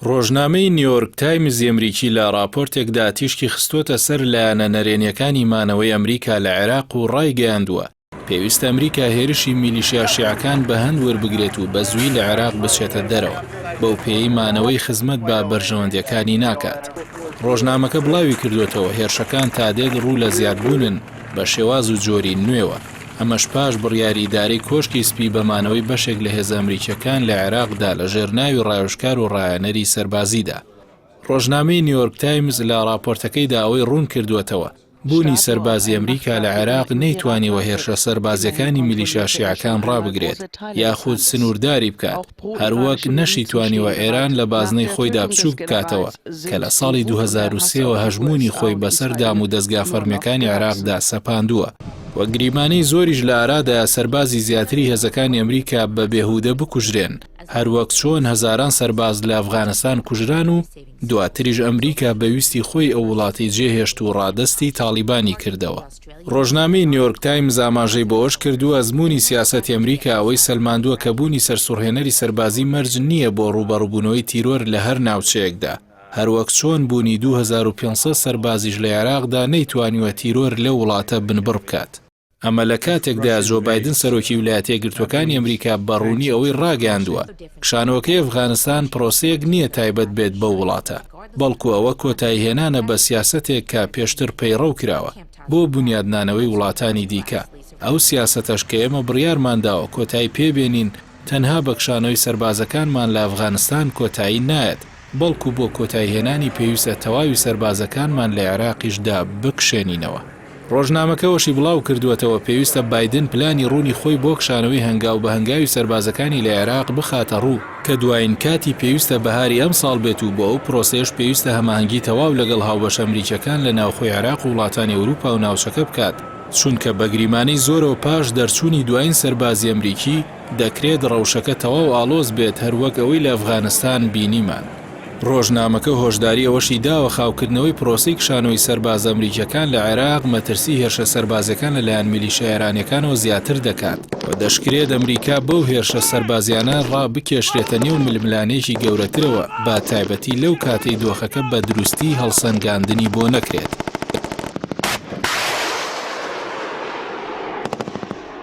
ڕۆژنامەی نیویۆرک تایمز ئەمریکی لە راپۆرتێکدا تیشکی خستۆتە سەر لایەنە نەرێنیەکانی مانەوەی ئەمریکا لە عێراق و ڕایگەیاندووە پێویستە ئەمریکا هێرشی میلیشیا شیعەکان بە هەند وەربگرێت و بە زووی لە عێراق بچێتە دەرەوە بەو پێی مانەوەی خزمەت بە بەرژەوەندیەکانی ناکات. ڕۆژنامەکە بڵاوی کردوێتەوە هێرشەکان تا دێت ڕوو لە زیادبوونن بە شێواز و جۆری نوێوە، ئەمەش پاش بڕیاری دارەی کۆشکی سپی بەمانەوەی بەشێک لە هێز ئەمریکیەکان لە عێراقدا لە ژێرناوی ڕایۆشکار و ڕایەنەری سەربازیدا. ڕۆژنامەی نیویۆرک تایمز لە راپۆرتەکەیدا ئەوەی ڕوون کردووەتەوە بوونی سەربازی ئەمریکا لە عێراق نەیتوانیوە هێرشە سەربازیەکانی میلیشیا شیعەکان ڕابگرێت یاخود سنوورداری بکات، هەروەک نەشی توانیوە ئێران لە بازنەی خۆیدا بچووک بکاتەوە کە لە ساڵی 2003ەوە هەژموونی خۆی بەسەر دام و دەستگا فەرمیەکانی عێراقدا سەپاندووە. وە گریمانەی زۆریش لە ئارادا سەربازی زیاتری هێزەکانی ئەمریکا بە بێهودە بکوژرێن، هەروەک چۆن هەزاران سەرباز لە ئەفغانستان کوژران و دواتریش ئەمریکا بەویستی خۆی ئەو وڵاتی جێهێشت و ڕادەستی تاڵیبانی کردەوە. ڕۆژنامەی نیویۆرک تایمز ئاماژەی بۆ ئەوش کردووە ئەزموونی سیاسەتی ئەمریکا ئەوەی سەلماندووە کە بوونی سەرسوڕهێنەری سەربازی مەرج نییە بۆ ڕوبەڕووبوونەوەی تیرۆر لە هەر ناوچەیەکدا، هەروەک چۆن بوونی 2500 سەربازیش لە عێراقدا نەیتوانیوە تیرۆر لە وڵاتە بنبڕ بکات. ئەمە لە کاتێکدا جۆ بایدن سەرۆکی ویلایەتە یەکگرتووەکانی ئەمریکا بەڕوونی ئەوەی ڕاگەیاندووە کشانەوەکەی ئەفغانستان پرۆسەیەک نییە تایبەت بێت بەو وڵاتە، بەڵکو ئەوە کۆتاییهێنانە بە سیاسەتێک کە پێشتر پەیڕەو کراوە بۆ بنیادنانەوەی وڵاتانی دیکە. ئەو سیاسەتەش کە ئێمە بڕیارمانداوە کۆتایی پێبێنین تەنها بە کشانەوەی سەربازەکانمان لە ئەفغانستان کۆتایی نایەت، بەڵکو بۆ کۆتاییهێنانی پێویستە تەواوی سەربازەکانمان لە عێراقیشدا بکشێنینەوە. ڕۆژنامەکەەوەشی بڵاو کردوێتەوە پێویستە بایدن پلانی ڕوونی خۆی بۆ کشانەوەی هەنگاو بە هەنگاوی سەربازەکانی لە عێراق بخاتە ڕوو کە دوایین کاتی پێویستە بەهاری ئەم ساڵ بێت و بۆ ئەو پرۆسەیەش پێویستە هەماهەنگی تەواو لەگەڵ هاوبەش ئەمریکیەکان لە ناوخۆی عێراق و وڵاتانی ئەوروپا و ناوچەکە بکات، چونکە بە گریمانەی زۆرەوە پاش دەرچوونی دوایین سەربازی ئەمریکی دەکرێت ڕەوشەکە تەواو ئالۆز بێت هەروەک ئەوەی لە ئەفغانستان بینیمان. ڕۆژنامەکە هۆشداری ئەوەشی داوە خاوکردنەوەی پرۆسی کشانەوەی سەرباز ئەمریکیەکان لە عێراق مەترسی هێرشە سەربازەکان لەلایەن میلیشیا ئێرانیەکانەوە زیاتر دەکات و دەشکرێت ئەمریکا بەو هێرشە سەربازیانە ڕابکێشرێتە نێو ململانەیەکی گەورەترەوە با تایبەتی لەو کاتەی دۆخەکە بە دروستی هەڵسەنگاندنی بۆ نەکرێت.